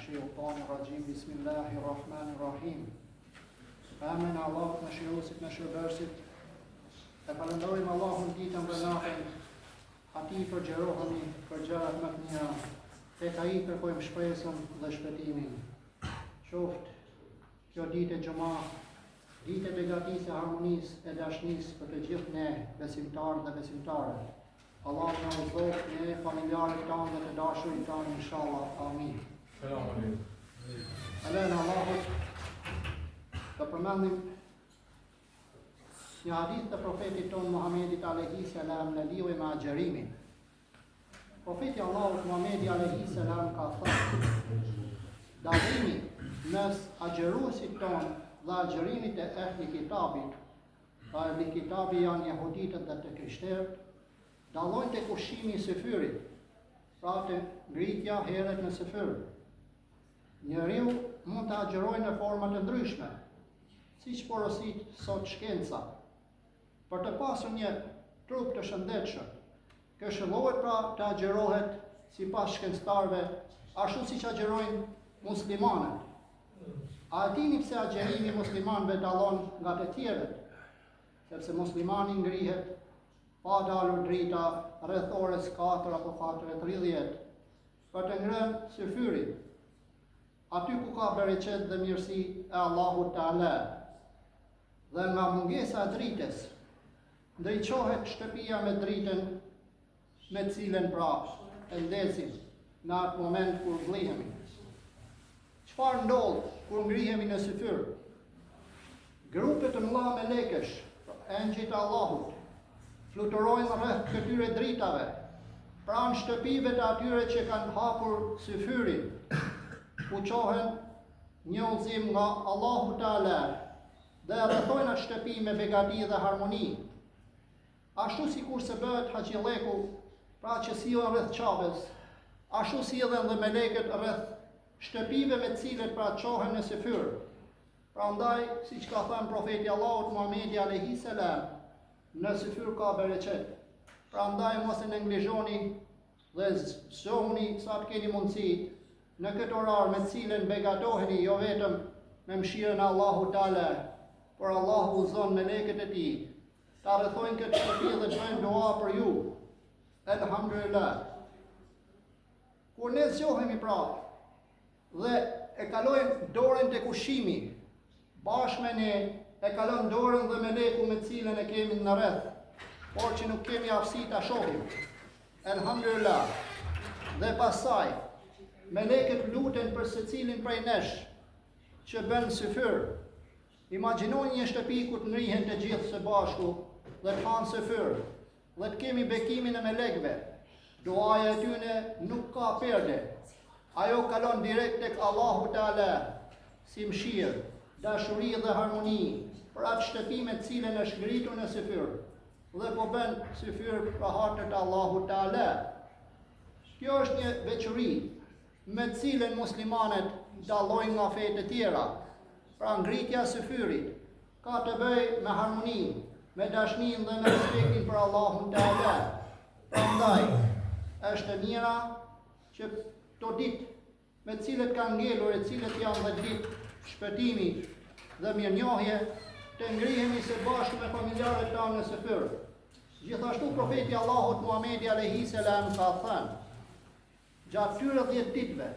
الشيطان الرجيم بسم الله الرحمن الرحيم Amen Allahut në shirusit në shërbërsit e falëndojmë Allahun ditën dhe natën ati përgjerohemi për gjërat më të mira tek ai kërkojmë shpresën dhe shpëtimin. Qoftë kjo ditë e xhuma, ditë e begatisë, harmonisë e dashurisë për të gjithë ne besimtarë dhe besimtare. Allah na udhëzoj ne familjarët tanë dhe të dashurit tanë inshallah. Amin. Alen Allahut të përmendim një hadith të profetit tonë Muhamedit alayhi salam në lidhje me agjerimin. Profeti Allahut Muhamedi alayhi salam ka thënë: dallimi mes agjeruesit tonë dhe agjerimit e ehli kitabit, pra ehli kitabi janë jehuditët dhe të krishterët, dallojnë tek ushqimi i syfyrit, pra të ngritja herët në syfyr. Njeriu mund të agjerojë në forma të ndryshme, siç porosit sot shkenca, për të pasur një trup të shëndetshëm. Këshillohet pra të agjerohet sipas shkencëtarëve, ashtu siç agjerojnë muslimanët. A dini pse agjerimi i muslimanëve dallon nga të tjerët? Sepse muslimani ngrihet pa dalur drita rreth orës 4 apo 4:30 për të ngrënë syfyrin, aty ku ka bereqet dhe mirësi e Allahut Teala. Dhe nga mungesa e dritës ndriçohet shtëpia me dritën me cilën pra e ndesim në atë moment kur ngrihemi. Çfarë ndodh kur ngrihemi në syfyr? Grupe të mëdha melekësh, engjëjt e Allahut, fluturojnë rreth këtyre dritave, pranë shtëpive të atyre që kanë hapur syfyrin, ku qohen një udhëzim nga Allahu Teala dhe rrethojnë atë shtëpi me begati dhe harmoni. Ashtu sikur se bëhet haxhilleku, pra që sillen rreth Çabes, ashtu sillen dhe melekët rreth shtëpive me të cilët pra qohen në syfyr. Prandaj, siç ka thënë profeti Allahut Muhamedi alayhi salam, në syfyr ka bereqet. Prandaj mos e neglizhoni dhe zgjoni sa të keni mundësi në këtë orar me cilën begatoheni jo vetëm me mëshirën e Allahu Teala, por Allahu udhëzon melekët e tij ta rrethojnë këtë shtëpi dhe të bëjnë dua për ju. Elhamdulillah. Kur ne zgjohemi pra dhe e kalojmë dorën tek ushqimi, bashkë me ne e kalon dorën dhe meleku me cilën e kemi në rreth, por që nuk kemi aftësi ta shohim. Elhamdulillah. Dhe pastaj melekët luten për secilin prej nesh që bën syfyr. Imagjinoni një shtëpi ku të ngrihen të gjithë së bashku dhe të hanë syfyr, dhe të kemi bekimin e melekëve. Duaja e tyre nuk ka perde. Ajo kalon direkt tek Allahu Teala si mëshirë, dashuri dhe harmoni për atë shtëpi me të cilën është ngritur në syfyr dhe po bën syfyr për hartën e Allahut Teala. Kjo është një veçori me të cilën muslimanët dallojnë nga fetë të tjera. Pra ngritja e syfyrit ka të bëjë me harmoninë, me dashninë dhe me respektin për Allahun Teala. Prandaj është e mira që këto ditë me të cilët kanë ngelur, e cilët janë dhe ditë shpëtimi dhe mirënjohje, të ngrihemi së bashku me familjarët tanë në syfyr. Gjithashtu profeti Allahut Muhamedi alayhi salam ka thënë: gjatë këtyre 10 ditëve,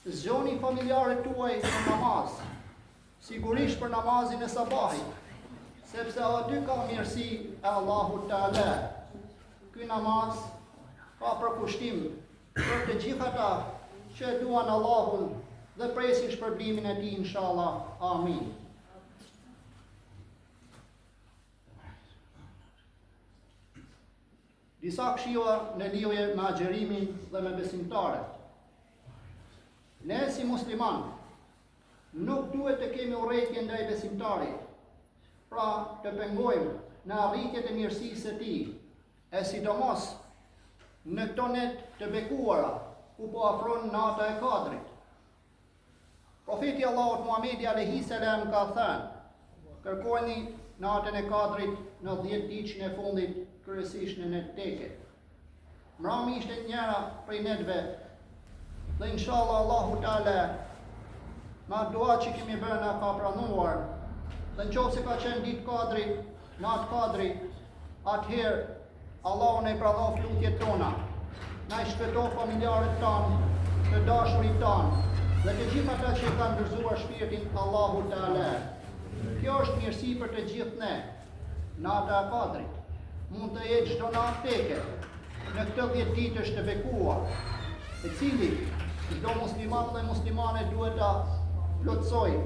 zgjoni familjarët tuaj në namaz, sigurisht për namazin e sabahit, sepse aty ka mirësi e Allahut Teala. Ky namaz ka përkushtim për të gjithë ata që duan Allahun dhe presin shpërblimin e tij inshallah. Amin. Disa këshilla në lidhje me agjerimin dhe me besimtarët. Ne si musliman nuk duhet të kemi urrëtie ndaj besimtarit, pra të pengojmë në arritjet e mirësisë së tij, e sidomos në këto net të bekuara ku po afron nata e Kadrit. Profeti Allahut Muhamedi alayhi salam ka thënë: kërkoni natën e Kadrit në 10 ditën e fundit, kryesisht në net teke. Mrami ishte njëra prej netëve Dhe inshallah Allahu Teala na dua që kemi bërë na ka pranuar. Dhe nëse ka qenë ditë kadri, natë kadri, atëherë Allahu ne pranon lutjet tona. Na i shpëton familjarët tanë, të dashurit tanë, dhe të gjithë ata që kanë ndërzuar shpirtin Allahu Teala. Kjo është mirësi për të gjithë ne. Nata e kadrit mund të jetë çdo natë teke në këtë 10 ditësh të bekuar, e cili çdo musliman dhe muslimane duhet ta plotësojë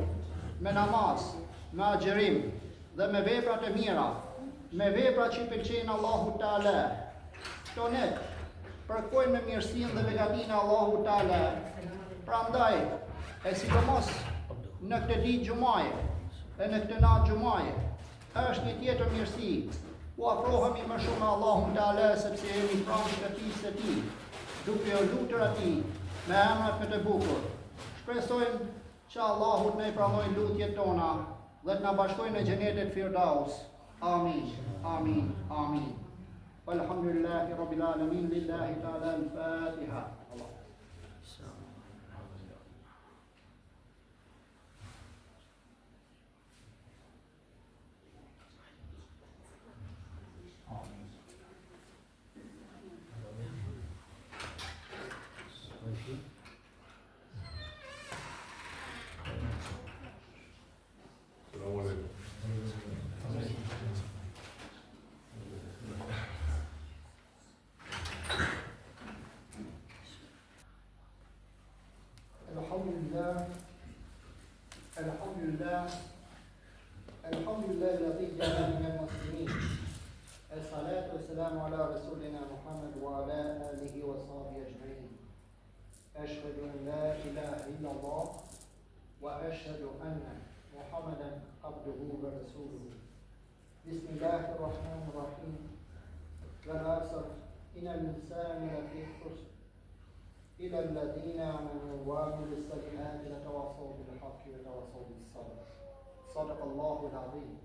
me namaz, me agjerim dhe me vepra të mira, me vepra që i pëlqejnë Allahu Teala. Këto ne përkojnë me mirësinë dhe begatinë e Allahu Teala. Prandaj, e sidomos në këtë ditë xumaje, e në këtë natë xumaje, është një tjetër mirësi. U afrohemi më shumë me Allahun Teala sepse jemi pranë shpëtimit të Tij, duke u lutur Atij me emrat më të bukur. Shpresojmë që Allahu të na pranojë lutjet tona dhe të na bashkojë në xhenetin Firdaus. Amin. Amin. Amin. Walhamdulillahi rabbil alamin, lillahi ta'ala al-Fatiha. Alhamdulillah الذي جعلنا من المسلمين. الصلاة والسلام على رسولنا محمد وعلى آله وصحبه أجمعين. أشهد أن لا إله إلا الله وأشهد أن محمدا عبده ورسوله. بسم الله الرحمن الرحيم. والعصر إن الإنسان لفي خسر إلى الذين آمنوا وعملوا الصالحات وتواصوا بالحق وتواصوا بالصبر. صدق الله العظيم.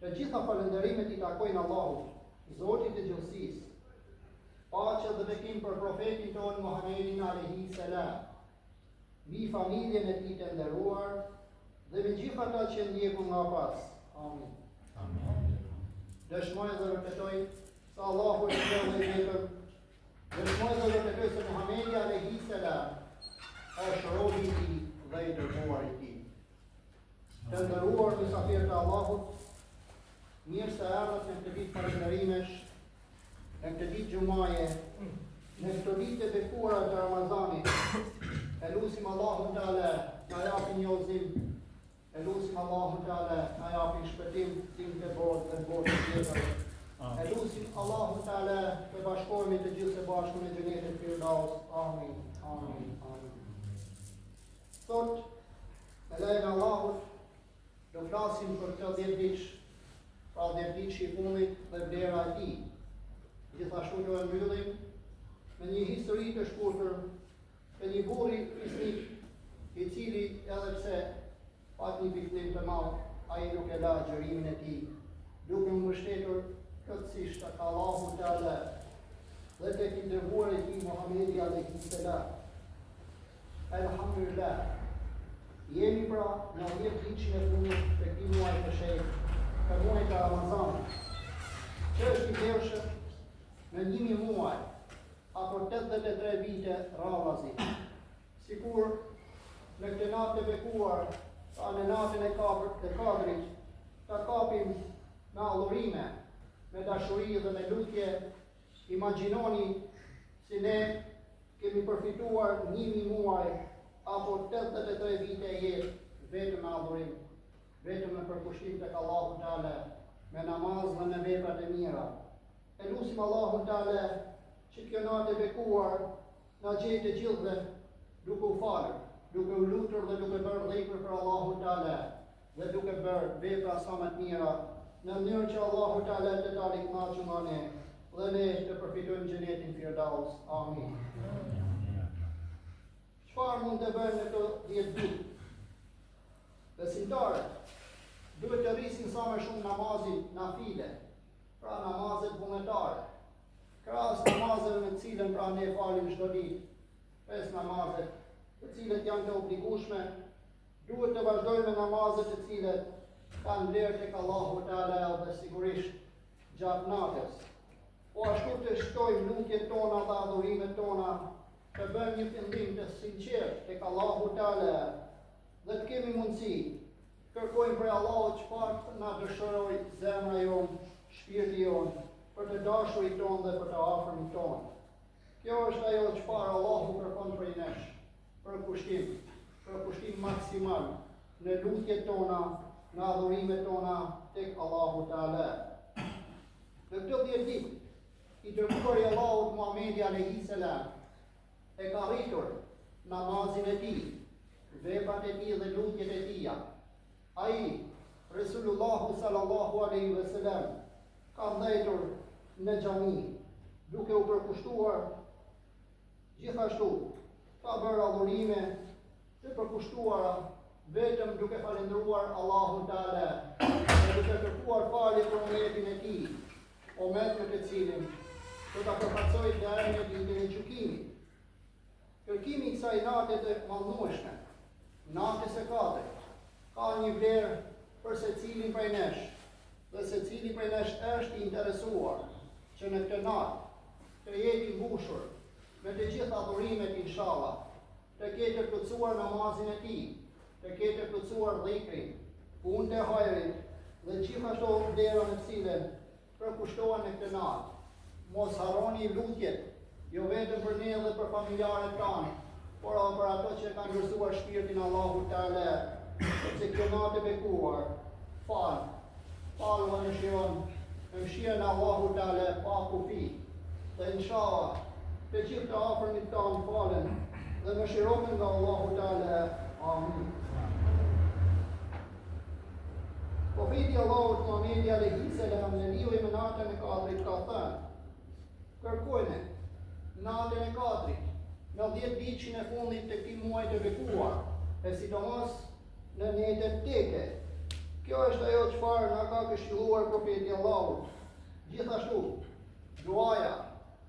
Të gjitha falënderimet i takojnë Allahut, Zotit të gjithësisë. Paqja dhe bekim për profetin tonë Muhammedin alayhi salam, mbi familjen e tij të nderuar dhe me gjithë ata që ndjekun nga pas. Amin. Amin. Dëshmoj dhe vërtetoj se Allahu është Zoti i vetëm. Dëshmoj dhe vërtetoj se Muhammedi alayhi salam është robi i tij dhe i dërguari i tij. Të nderuar mysafirë të Allahut, mirë se ardhët në këtë ditë falënderimesh, në këtë ditë xumaje, në këtë ditë të bekuara të Ramazanit. Elusim Allahun Teala na japin njohësim, elusim Allahun Teala na japin shpëtim të botë dhe botë tjetër. Elusim Allahun Teala të bashkohemi të gjithë së bashku në xhenetin Firdaus. Amin. Amin. Amin. Sot, me lejnë Allahut, do flasim për këtë 10 ditë, pra 10 ditë shifumit dhe vlera e tij. Gjithashtu do e mbyllim me një histori të shkurtër e një burri fisnik, i cili edhe pse pat një pikëllim të madh, ai nuk e la agjërimin e tij, duke u mbështetur plotësisht tek Allahu Teala dhe tek i dërguari i tij Muhamedi alayhi salam. Alhamdulillah. Jemi pra në 10 ditën e fundit të këtij muaji të shenjtë, të muajit të Ramazanit, që është i vlerëshëm në 1000 muaj, apo 83 vite radhazi. Sikur në këtë natë të bekuar, pra në natën e kadrit, ta kapim me adhurime, me dashuri dhe me lutje. Imagjinoni si ne kemi përfituar 1000 muaj apo 83 vite e jetë vetëm me adhurim, vetëm me përkushtim tek Allahu Teala, me namaz dhe me veprat e mira. Elusim Allahun Teala që kjo natë e bekuar na gjejë të gjithëve duke u falur, duke u lutur dhe duke bërë dhikr për Allahun Teala dhe duke bërë vepra sa më të mira, në mënyrë që Allahu Teala të ta rikënaqë nga ne dhe ne të përfitojmë xhenetin Firdaus. Amin. Çfarë mund të bëjmë në këto 10 ditë? Besimtarët duhet të rrisin sa më shumë namazin nafile, pra namazet vullnetare, krahas namazeve me të cilën pra ne falim çdo ditë. 5 namazet, të cilët janë të obligueshme, duhet të vazhdojmë me namazet të cilët kanë vlerë tek Allahu Teala dhe sigurisht gjatë natës. Po ashtu të shtojmë lutjet tona dhe adhurimet tona, të bëjmë një fillim të sinqert tek Allahu Teala dhe të kemi mundësi kërkojmë për Allahu çfarë na dëshiroj zemra jonë, shpirti jonë, për të dashurit tonë dhe për të afërmit tonë. Kjo është ajo çfarë Allahu kërkon prej nesh, për kushtim maksimal në lutjet tona, në adhurimet tona tek Allahu Teala. Në këto 10 ditë, i dërguari i Allahut Muhamedi alayhi salam e ka rritur namazin e tij, veprat e tij dhe lutjet e tija. Ai, Resulullahu sallallahu alaihi wasallam, ka ndajtur në xhami, duke u përkushtuar gjithashtu, ka bërë adhurime të përkushtuara vetëm duke falendruar Allahun Teala dhe duke kërkuar falje për umetin e tij, umet në të cilin do ta përfaqësojë deri në ditën e gjykimit. Kërkimi i kësaj nate të mallnueshme, natës së katërt, ka një vlerë për secilin prej nesh, dhe secili prej nesh është i interesuar që në këtë natë të jetë i mbushur me të gjitha adhurimet inshallah, të ketë plotësuar namazin e tij, të ketë plotësuar dhikrin, punët e hajrit dhe gjithashtu vlerën e cilën përkushtohen në këtë natë. Mos harroni lutjet, jo vetëm për ne dhe për familjarët tanë, por edhe për ato që kanë vlerësuar shpirtin Allahu Teala, sepse kjo natë e bekuar, falë më mëshiron, në mëshirën Allahu Teala pa kufi, dhe inshallah të gjithë të afërmit tanë falen dhe mëshirohen nga Allahu Teala. Amin. Profeti Allahut Muhamedi alayhi salam në lidhje me natën e katërt ka thënë: kërkojnë natën e katërt, në 10 ditën e fundit të këtij muaji të bekuar, e sidomos në netët teke. Kjo është ajo çfarë na ka këshilluar profeti Allahut. Gjithashtu, duaja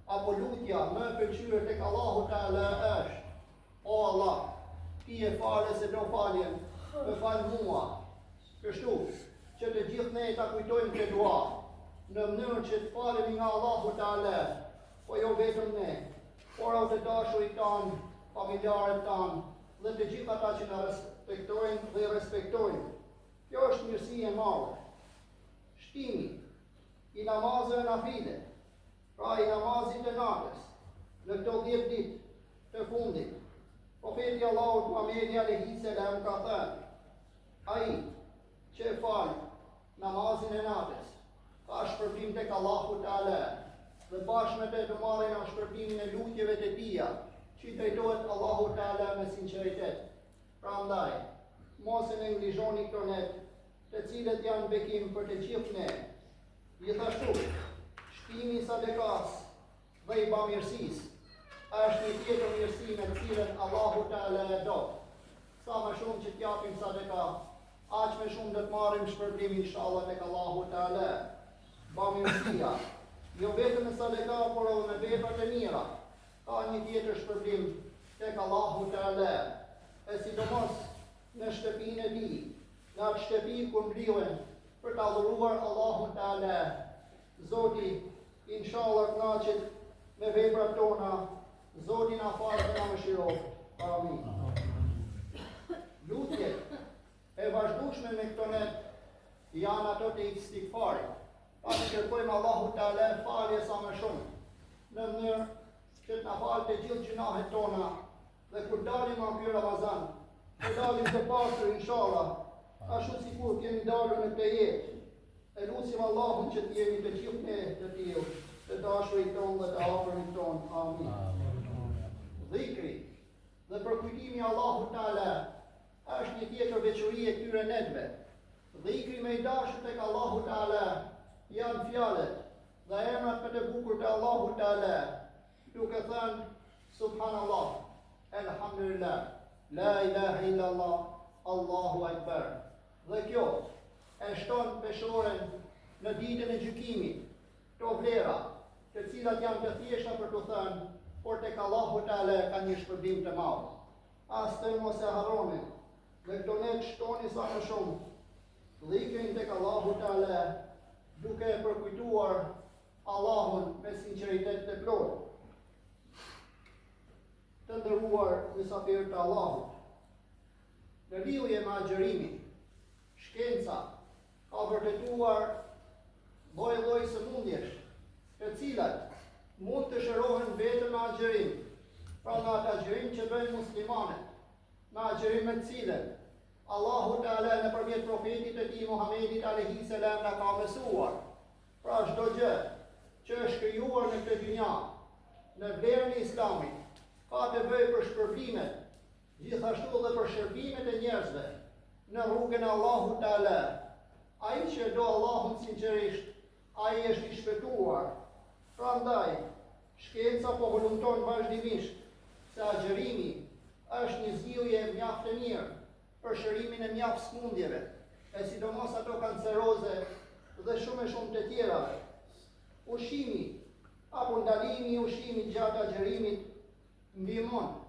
apo lutja më e pëlqyer tek Allahu Teala është: o Allah, ti e falës e do faljen, më fal mua. Kështu që të gjithë ne ta kujtojmë këtë dua, në mënyrë që të falemi nga Allahu Teala, po jo vetëm ne, por edhe të dashurit tanë, familjarët tanë, dhe të gjithë ata që na respektojnë dhe respektojnë. Kjo është mirësi e madhe. Shtimi i namazeve nafile, pra i namazit të natës, në këto 10 ditë të fundit, profeti Allahut Muhamedi alayhi salam ka thënë: ai që e falë namazin e natës, ka shpërblim tek Allahu Teala, dhe bashkë me të marrë nga shpërblimin e lutjeve të tija, që i drejtohet Allahu Teala me sinqeritet. Prandaj, mos e neglizhoni këto net, të cilët janë bekim për të gjithë ne. Gjithashtu, shtimi i sadekas dhe i bamirësisë është një tjetër mirësi me të cilën Allahu Teala e do. Sa më shumë që t'japim sadeka, aq më shumë do të marrim shpërblim inshallah tek Allahu Teala. Bamirësia, jo vetëm në sadeka, por edhe në veprat e mira, ka një tjetër shpërblim tek Allahu Teala, e sidomos në shtëpinë e tij, në atë shtëpi ku mblihen për ta adhuruar Allahun Teala. Zoti inshallah kënaqet me veprat tona, Zoti na fal dhe na mëshiroj. Amin. Lutjet e vazhdueshme me këto net janë ato të istighfarit. Pa të kërkojmë Allahu Teala falje sa më shumë, në mënyrë që të na falë të gjithë gjunahet tona, dhe kur dalim nga ky Ramazan, të dalim të pastër inshallah, ashtu sikur kemi dalur në këtë jetë. E lutim Allahun që të jemi të gjithë ne të tillë, të dashurit tonë dhe të afërmit tonë. Amin. Dhikri dhe përkujtimi Allahu Teala është një tjetër veçori e këtyre netëve. Dhikri me i dashur tek Allahu Teala janë fjalët dhe emrat më të bukur të Allahu Teala, duke thënë subhanallah, elhamdulillah, la ilaha illallah, Allahu akbar. Dhe kjo e shton peshoren në ditën e gjykimit, këto vlera, të cilat janë të thjeshta për të thënë, por tek Allahu Teala ka një shpërblim të madh. As të mos e harroni, me këto ne shtoni sa më shumë, dhikrin tek Allahu Teala, duke e përkujtuar Allahun me sinqeritet të plotë. Të ndëruar mysafirë të Allahut, në lidhje me agjërimin, shkenca ka vërtetuar lloj-lloj sëmundjesh, të cilat mund të shërohen vetëm me agjërim. Pra në atë agjërim që bëjnë muslimanët, me agjërim me të cilën Allahu Teala nëpërmjet profetit të tij Muhamedit alayhi salam na ka mësuar. Pra çdo gjë që është krijuar në këtë dynja, në vlerën e Islamit, ka të bëjë për shpërblimet, gjithashtu dhe për shërbimet e njerëzve në rrugën e Allahut Teala. Ai që do Allahun sinqerisht, ai është i shpëtuar. Prandaj, shkenca po volonton vazhdimisht se agjërimi është një zgjidhje mjaft e mirë për shërimin e mjaft smundjeve, e sidomos ato kanceroze dhe shumë të tjerave. Ushqimi apo ndalimi i ushqimit gjatë agjërimit ndihmon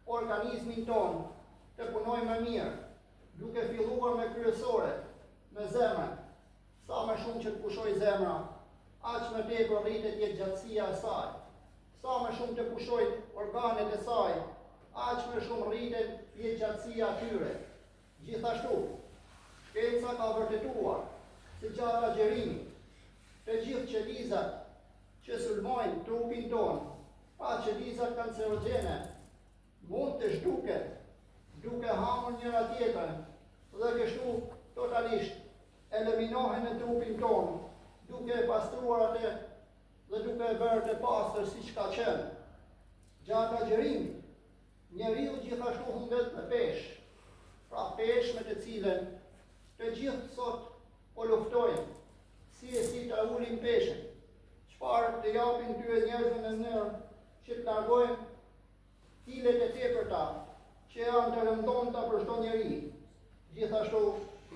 organizmin ton të punojë më mirë, duke filluar me kryesoret, me zemrën. Sa më shumë që të pushoj zemra, aq më tepër rritet jetëgjatësia e saj. Sa më shumë të pushoj organet e saj, aq më shumë rritet jetëgjatësia e tyre. Gjithashtu, shkenca ka vërtetuar se gjatë agjërimit, të gjithë qelizat që sulmojnë trupin ton, pa qelizat kancerogjene, mund të zhduket duke hamur njëra tjetrën dhe kështu totalisht eliminohen në trupin ton, duke e pastruar atë dhe duke e bërë të pastër siç ka qenë. Gjatë agjërimit, njeriu gjithashtu humbet me peshë, pra peshë me të cilën të gjithë sot po luftojnë si ta ulin peshën, çfarë të japin tyre njerëzve në mënyrë që të largojnë kilet e tepërta që janë të rëndonta për çdo njeri. Gjithashtu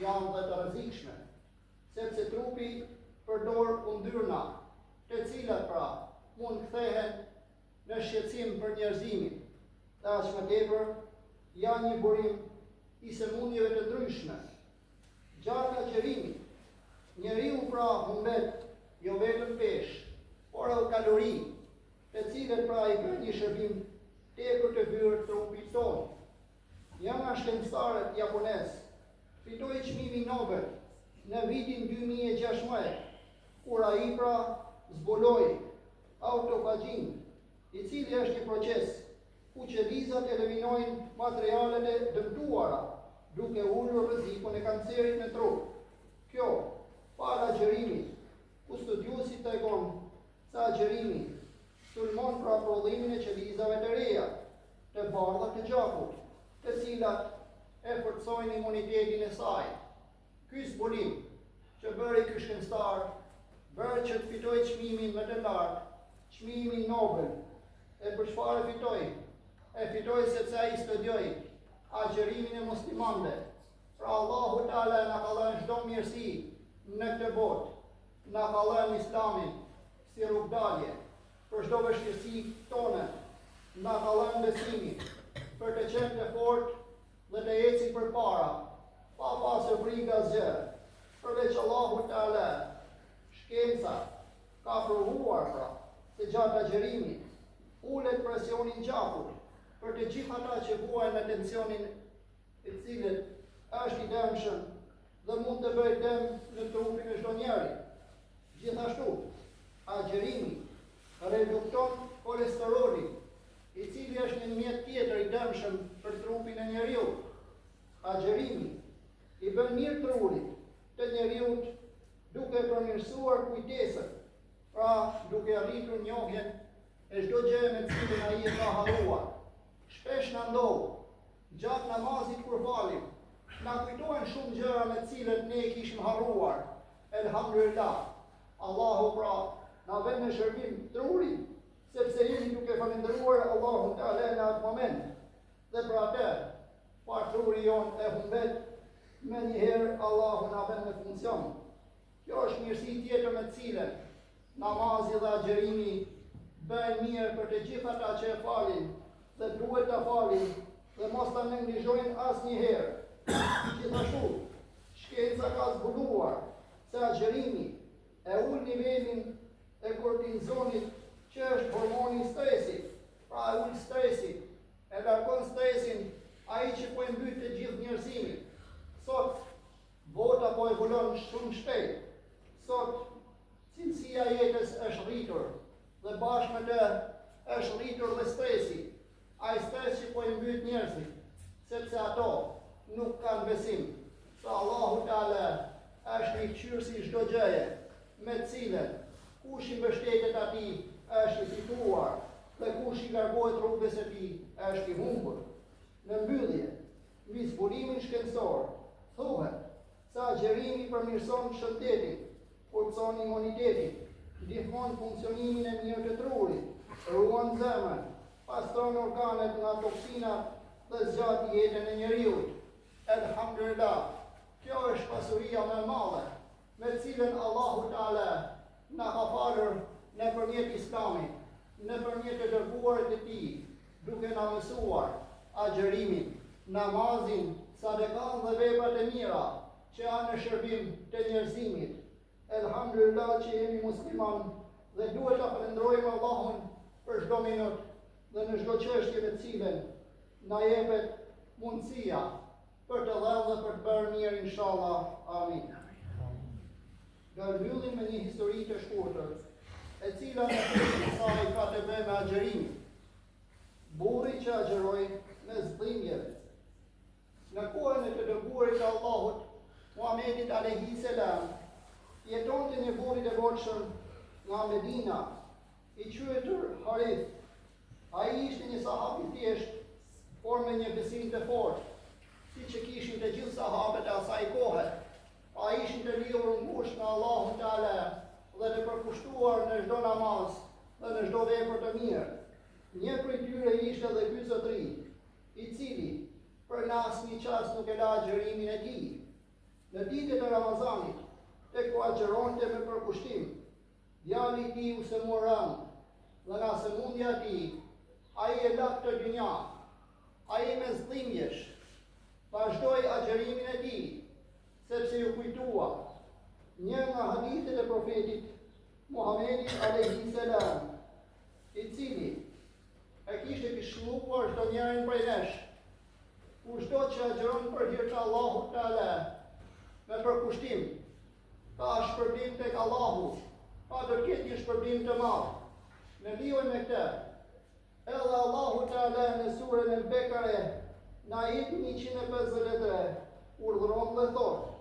janë dhe të rrezikshme, sepse trupi përdor yndyrna, të cilat pra mund kthehen në shqetësim për njerëzimin. Dhe aq më tepër janë një burim i sëmundjeve të ndryshme. Gjatë agjërimit, njeriu pra humbet jo vetëm peshë, por edhe kalori, të cilët pra i bën një shërbim tepër të hyrë trupit tonë. Një nga shkencëtarët japonez fitoi çmimin Nobel në vitin 2016, kur ai pra zbuloi autofagjin, i cili është një proces ku qelizat eliminojnë materialet e dëmtuara, duke ulur rrezikun e kancerit në trup. Kjo, para agjërimit, ku studiuesit tregon se agjërimi sulmon pra prodhimin e qelizave të reja, të bardha të gjakut, të cilat e forcojnë imunitetin e saj. Ky zbulim që bëri ky shkencëtar, bëri që të fitoj çmimin më të lartë, çmimin Nobel. E për çfarë fitoi? E fitoi sepse ai studioi agjërimin e muslimanëve. Pra Allahu Teala na ka dhënë çdo mirësi në këtë botë. Na ka dhënë Islamin si rrugdalje për çdo vështirësi tonë. Na ka dhënë besimin për të qenë të fortë dhe të ecim përpara, pa pasur frikë asgjë. Përveç Allahu Teala, shkenca ka provuar pra se gjatë agjërimit ulet presioni i gjakut për të gjithë ata që vuajnë në tensionin i cilit është i dëmshëm dhe mund të bëjë dëm në trupin e çdo njeri. Gjithashtu, agjërimi redukton kolesterolin, i cili është një mjet tjetër i dëmshëm për trupin e njeriu. Agjërimi i bën mirë trurit të njeriu duke përmirësuar kujtesën, pra duke arritur njohjen e çdo gjë me cilën ai e ka harruar. Shpesh na ndodh, gjatë namazit kur falim, na kujtohen shumë gjëra me cilët ne i kishim harruar. Elhamdulillah, Allahu pra na vën në shërbim trurin, sepse jemi duke falendëruar Allahun Teala në atë moment. Dhe për atë, pa truri jon e humbet, me njëherë Allahu na vën në funksion. Kjo është mirësi tjetër me cilën namazi dhe agjërimi bëjnë mirë për të gjithë ata që e falin, dhe duhet të falin, dhe mos ta neglizhojnë asnjëherë. Gjithashtu, shkenca ka zbuluar se agjerimi e ul nivelin e kortizonit që është hormoni i stresit, pra e ul stresin, e largon stresin ai që po e mbyt të gjithë njerëzimin. Sot bota po evolon shumë shpejt. Sot cilësia e jetës është rritur dhe bashkë me të është rritur dhe stresi. Ai stres që po e mbyt njerëzit, sepse ato nuk kanë besim se Allahu Teala është i qyrësi çdo gjëje, me cilën kush i mbështetet atij është i fituar dhe kush i largohet rrugës së tij është i humbur. Në mbyllje, mbi zburimin shkencor, thuhet se agjerimi përmirëson shëndetin, forcon imunitetin, ndihmon funksionimin e mirë të trurit, ruan zemrën, pastron organet nga toksinat dhe zgjat jetën e njeriut. Elhamdulillah, kjo është pasuria më e madhe me cilën Allahu Teala na ka falur nëpërmjet Islamit, nëpërmjet të dërguarit të tij, duke na mësuar agjerimin, namazin, sadekan dhe veprat e mira që janë në shërbim të njerëzimit. Elhamdulillah që jemi musliman dhe duhet ta falënderojmë Allahun për çdo minutë dhe në çdo çështje me cilën na jepet mundësia për të dhënë dhe për të bërë mirë inshallah. Amin. Do mbyllim me një histori të shkurtër, e cila në fund të saj ka të bëjë me agjerimin. Burri që agjeroi me zbrimje. Në kohën e të dërguarit të Allahut, Muhamedit alayhi salam, jetonte një burr i devotshëm nga Medina, i quajtur Harith. Ai ishte një sahab i thjeshtë, por me një besim të fortë, siç e kishin të gjithë sahabët e asaj kohe. Ai ishin të lidhur ngushtë me Allahun Teala dhe të përkushtuar në çdo namaz dhe në çdo vepër të mirë. Një prej tyre ishte edhe ky zotëri, i cili për në asnjë çast nuk e la agjerimin e tij. Në ditët e Ramazanit, tek ku agjeronte me përkushtim, djali i tij u sëmur rënd, dhe nga sëmundja e tij, ai e la këtë dynja. Ai me zllimjesh vazhdoi agjerimin e tij, sepse ju kujtua një nga hadithet e profetit Muhamedit alayhi salam, i cili e kishte këshilluar çdo njërin prej nesh, kushdo që agjeron për hir të Allahut Teala me përkushtim, ka shpërblim tek Allahu, pa do të ketë një shpërblim të madh. Me lidhje me këtë, edhe Allahu Teala në surën El-Bekare, në ajetin 153, urdhëron dhe thotë: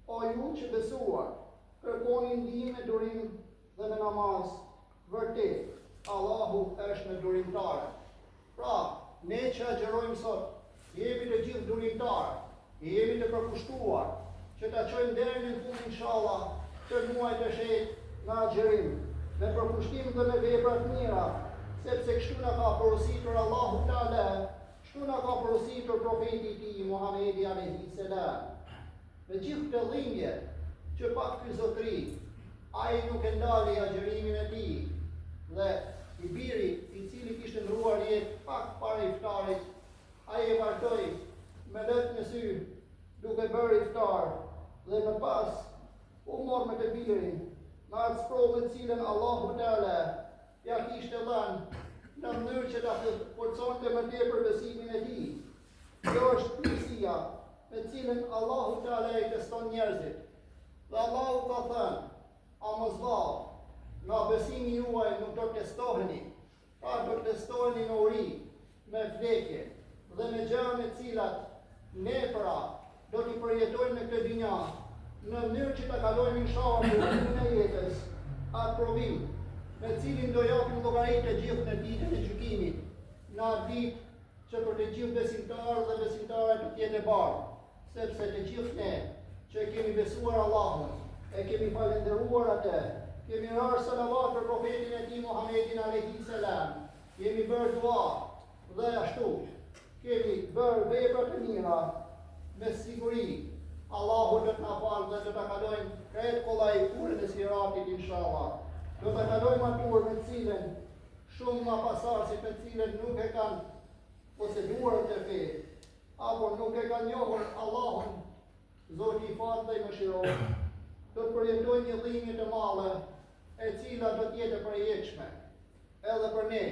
O ju që besuar, kërkoni ndihmë me durim dhe me namaz, vërtet Allahu është me durimtarë. Pra, ne që agjerojmë sot, jemi të gjithë durimtarë, jemi të përkushtuar, që ta çojmë deri në fund inshallah të muajit të shetë në agjerim, me përkushtim dhe me vepra të mira, sepse kështu na ka porositur Allahu Teala, kështu na ka porositur profeti i tij Muhamedi alayhi salam. Me gjithë të dhimbje që pak ky zotëri, ai nuk e ndali agjerimin e tij, dhe i biri i cili kishte ndruar jetë pak para iftarit, ai e vazhdoi me let në sy, duke bërë iftar, dhe më pas u mor me të birin, në atë sprovë të cilën Allahu Teala ja kishte dhënë në mënyrë që ta forconte më tepër besimin e tij. Kjo është pjesësia me cilën Allahu Teala i teston njerëzit. Dhe Allahu ka thënë: "A mos vao, nga besimi juaj nuk do të testoheni, pa do të testoheni në uri, me vdekje dhe me gjëra me cilat ne pra do t'i përjetojmë në këtë dynja, në mënyrë që ta kalojmë inshallah në e jetës, atë provim, me cilin do japim llogari të gjithë në ditën e gjykimit, në atë ditë që për të gjithë besimtarë dhe besimtarët të jetë e bardhë, sepse të gjithë ne që kemi besuar Allahun, e kemi falendëruar atë, kemi rarë salavat për profetin e tij Muhamedit alayhi salam, kemi bërë dua dhe ashtu kemi bërë vepra të mira, me siguri Allahu do të na falë dhe do ta kalojmë krejt kollaj urën e siratit inshallah. Do ta kalojmë atë urë me cilën shumë nga pasardhësit të cilët nuk e kanë poseduar të fe, apo nuk e kanë njohur Allahun, Zoti i falë dhe i mëshiror, do të përjetojnë një dhimbje të madhe, e cila do të jetë e përjetshme edhe për ne,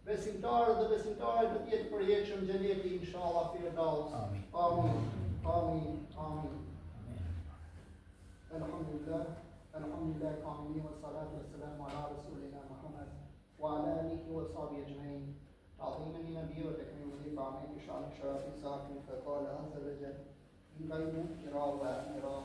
besimtarët dhe besimtarët do të jetë përjetshëm xheneti inshallah firdaus. Amin. Amin. Amin. Amin. Alhamdulillah. Alhamdulillah kamilin wa salatu wa salamu ala rasulina Muhammad wa ala alihi wa sahbihi ajma'in. تعظيما لنبيه وتكريما لطعامه بشأن شرف ساكن فقال عز وجل في غيب إراء وإراء